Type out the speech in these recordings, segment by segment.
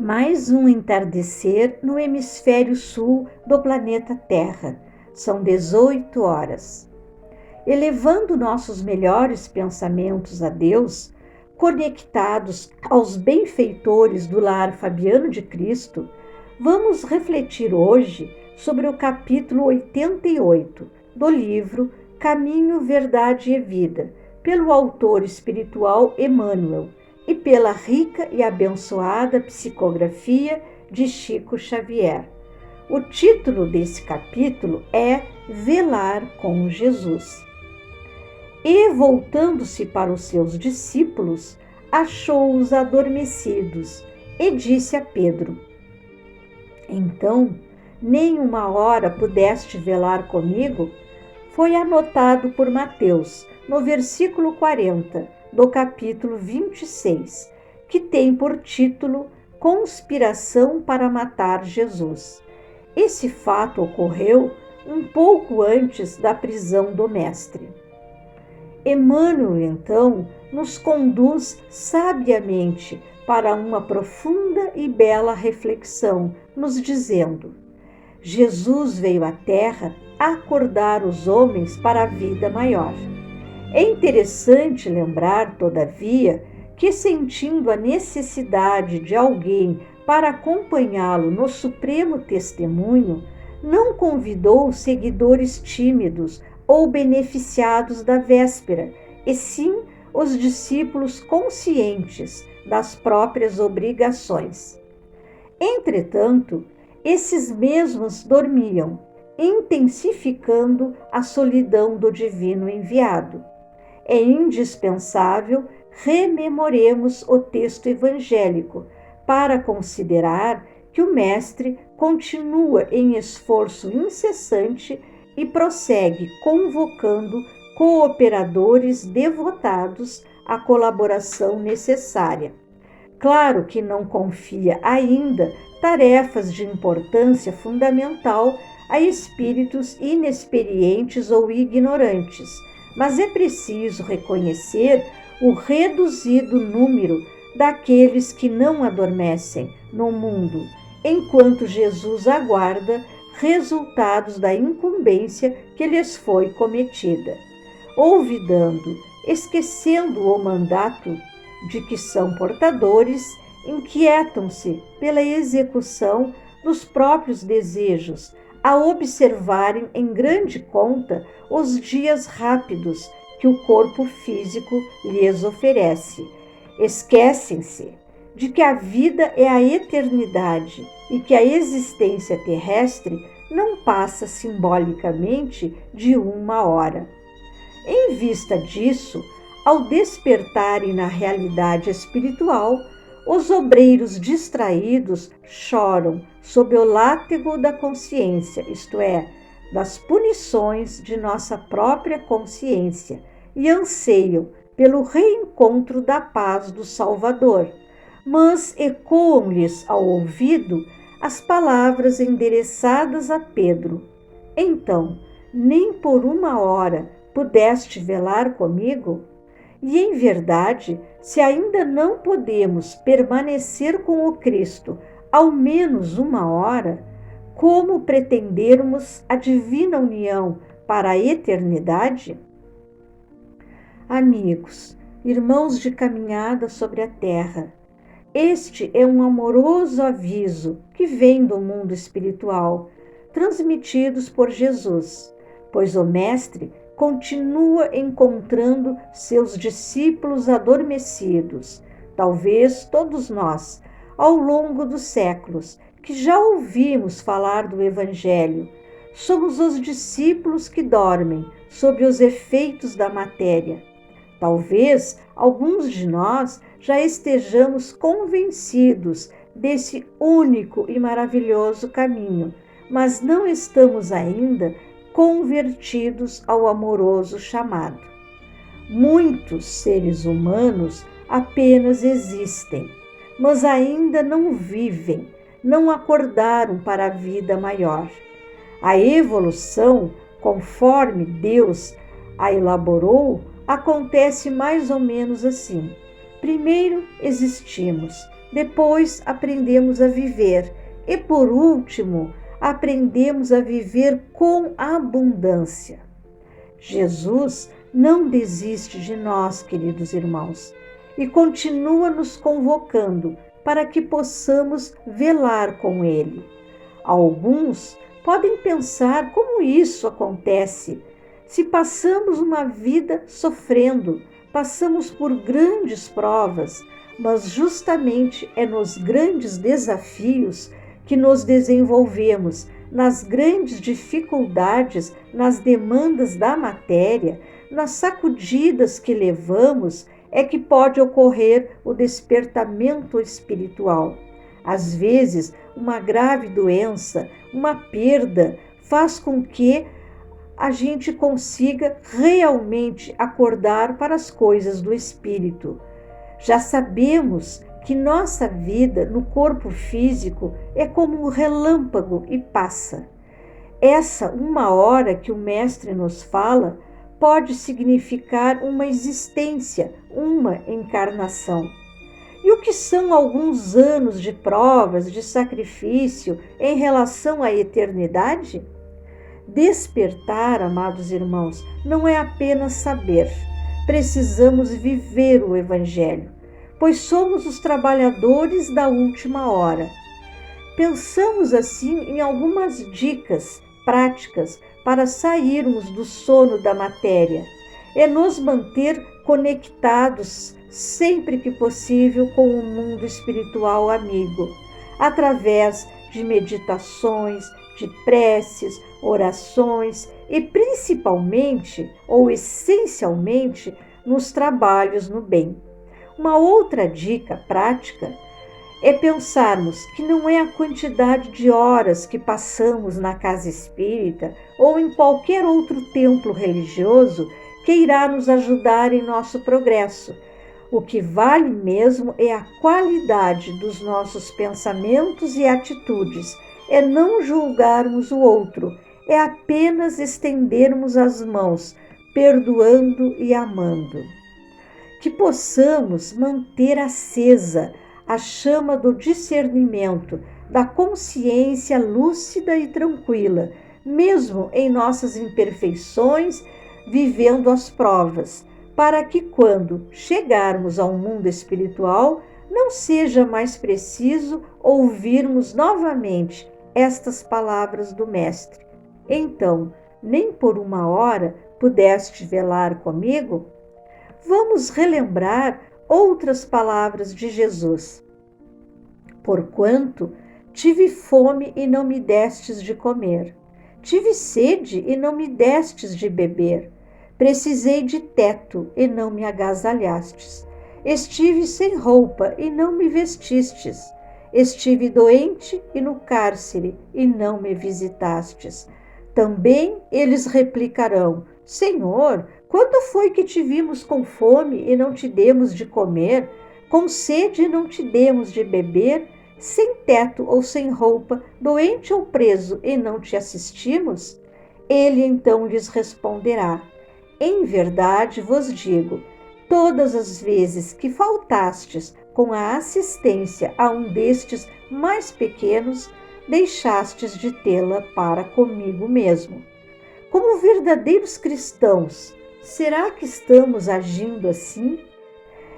Mais um entardecer no hemisfério sul do planeta Terra. São 18 horas. Elevando nossos melhores pensamentos a Deus, conectados aos benfeitores do lar Fabiano de Cristo, vamos refletir hoje sobre o capítulo 88 do livro Caminho, Verdade e Vida, pelo autor espiritual Emmanuel, e pela rica e abençoada psicografia de Chico Xavier. O título desse capítulo é Velar com Jesus. E, voltando-se para os seus discípulos, achou-os adormecidos e disse a Pedro: Então, nem uma hora pudeste velar comigo? Foi anotado por Mateus, no versículo 40, do capítulo 26, que tem por título Conspiração para matar Jesus. Esse fato ocorreu um pouco antes da prisão do Mestre. Emmanuel, então, nos conduz sabiamente para uma profunda e bela reflexão, nos dizendo: Jesus veio à Terra acordar os homens para a vida maior. É interessante lembrar, todavia, que, sentindo a necessidade de alguém para acompanhá-lo no supremo testemunho, não convidou os seguidores tímidos ou beneficiados da véspera, e sim os discípulos conscientes das próprias obrigações. Entretanto, esses mesmos dormiam, intensificando a solidão do divino enviado. É indispensável rememoremos o texto evangélico para considerar que o Mestre continua em esforço incessante e prossegue convocando cooperadores devotados à colaboração necessária. Claro que não confia ainda tarefas de importância fundamental a espíritos inexperientes ou ignorantes, mas é preciso reconhecer o reduzido número daqueles que não adormecem no mundo, enquanto Jesus aguarda resultados da incumbência que lhes foi cometida. Olvidando, esquecendo o mandato de que são portadores, inquietam-se pela execução dos próprios desejos, a observarem em grande conta os dias rápidos que o corpo físico lhes oferece. Esquecem-se de que a vida é a eternidade e que a existência terrestre não passa simbolicamente de uma hora. Em vista disso, ao despertarem na realidade espiritual, os obreiros distraídos choram sob o látego da consciência, isto é, das punições de nossa própria consciência, e anseiam pelo reencontro da paz do Salvador, mas ecoam-lhes ao ouvido as palavras endereçadas a Pedro: Então, nem por uma hora pudeste velar comigo? E, em verdade, se ainda não podemos permanecer com o Cristo ao menos uma hora, como pretendermos a divina união para a eternidade? Amigos, irmãos de caminhada sobre a terra, este é um amoroso aviso que vem do mundo espiritual, transmitidos por Jesus, pois o Mestre continua encontrando seus discípulos adormecidos, talvez todos nós, ao longo dos séculos, que já ouvimos falar do Evangelho. Somos os discípulos que dormem sob os efeitos da matéria. Talvez alguns de nós já estejamos convencidos desse único e maravilhoso caminho, mas não estamos ainda convertidos ao amoroso chamado. Muitos seres humanos apenas existem, mas ainda não vivem, não acordaram para a vida maior. A evolução, conforme Deus a elaborou, acontece mais ou menos assim. Primeiro existimos, depois aprendemos a viver e, por último, aprendemos a viver com abundância. Jesus não desiste de nós, queridos irmãos, e continua nos convocando para que possamos velar com Ele. Alguns podem pensar como isso acontece. Se passamos uma vida sofrendo, passamos por grandes provas, mas justamente é nos grandes desafios que nos desenvolvemos, nas grandes dificuldades, nas demandas da matéria, nas sacudidas que levamos, é que pode ocorrer o despertamento espiritual. Às vezes, uma grave doença, uma perda, faz com que a gente consiga realmente acordar para as coisas do espírito. Já sabemos que nossa vida no corpo físico é como um relâmpago e passa. Essa uma hora que o Mestre nos fala pode significar uma existência, uma encarnação. E o que são alguns anos de provas, de sacrifício em relação à eternidade? Despertar, amados irmãos, não é apenas saber. Precisamos viver o Evangelho, pois somos os trabalhadores da última hora. Pensamos assim em algumas dicas práticas para sairmos do sono da matéria e nos manter conectados sempre que possível com o mundo espiritual amigo, através de meditações, de preces, orações e principalmente ou essencialmente nos trabalhos no bem. Uma outra dica prática é pensarmos que não é a quantidade de horas que passamos na casa espírita ou em qualquer outro templo religioso que irá nos ajudar em nosso progresso. O que vale mesmo é a qualidade dos nossos pensamentos e atitudes, é não julgarmos o outro, é apenas estendermos as mãos, perdoando e amando. Que possamos manter acesa a chama do discernimento, da consciência lúcida e tranquila, mesmo em nossas imperfeições, vivendo as provas, para que quando chegarmos ao mundo espiritual, não seja mais preciso ouvirmos novamente estas palavras do Mestre. Então, nem por uma hora pudeste velar comigo? Vamos relembrar outras palavras de Jesus. Porquanto tive fome e não me destes de comer, tive sede e não me destes de beber, precisei de teto e não me agasalhastes, estive sem roupa e não me vestistes, estive doente e no cárcere e não me visitastes. Também eles replicarão: Senhor, quando foi que te vimos com fome e não te demos de comer, com sede e não te demos de beber, sem teto ou sem roupa, doente ou preso e não te assistimos? Ele então lhes responderá: Em verdade vos digo, todas as vezes que faltastes com a assistência a um destes mais pequenos, deixastes de tê-la para comigo mesmo. Como verdadeiros cristãos, será que estamos agindo assim?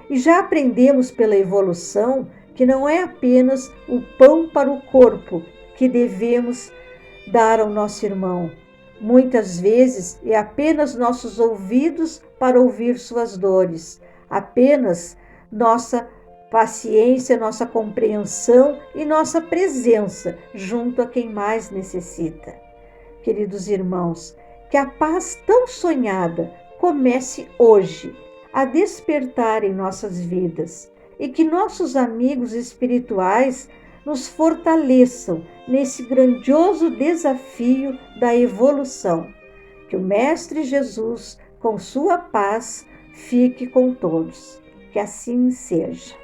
E já aprendemos pela evolução que não é apenas o pão para o corpo que devemos dar ao nosso irmão. Muitas vezes é apenas nossos ouvidos para ouvir suas dores, apenas nossa paciência, nossa compreensão e nossa presença junto a quem mais necessita. Queridos irmãos, que a paz tão sonhada comece hoje a despertar em nossas vidas e que nossos amigos espirituais nos fortaleçam nesse grandioso desafio da evolução. Que o Mestre Jesus, com sua paz, fique com todos. Que assim seja.